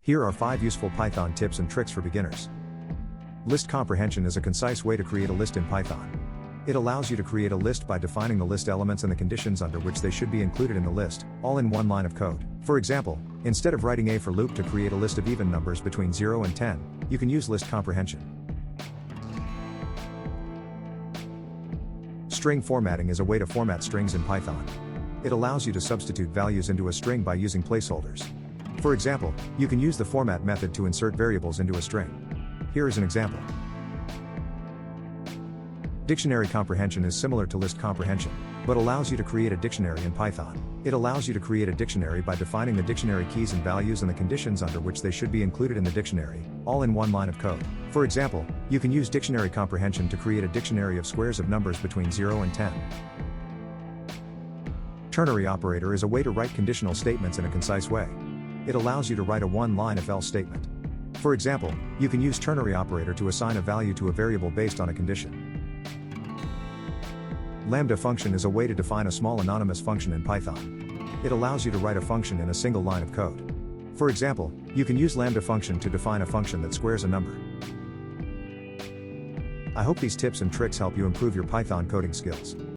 Here are 5 useful Python tips and tricks for beginners. List comprehension is a concise way to create a list in Python. It allows you to create a list by defining the list elements and the conditions under which they should be included in the list, all in one line of code. For example, instead of writing a for loop to create a list of even numbers between 0 and 10, you can use list comprehension. String formatting is a way to format strings in Python. It allows you to substitute values into a string by using placeholders. For example, you can use the format method to insert variables into a string. Here is an example. Dictionary comprehension is similar to list comprehension, but allows you to create a dictionary in Python. It allows you to create a dictionary by defining the dictionary keys and values and the conditions under which they should be included in the dictionary, all in one line of code. For example, you can use dictionary comprehension to create a dictionary of squares of numbers between 0 and 10. Ternary operator is a way to write conditional statements in a concise way. It allows you to write a one-line if-else statement. For example, you can use ternary operator to assign a value to a variable based on a condition. Lambda function is a way to define a small anonymous function in Python. It allows you to write a function in a single line of code. For example, you can use lambda function to define a function that squares a number. I hope these tips and tricks help you improve your Python coding skills.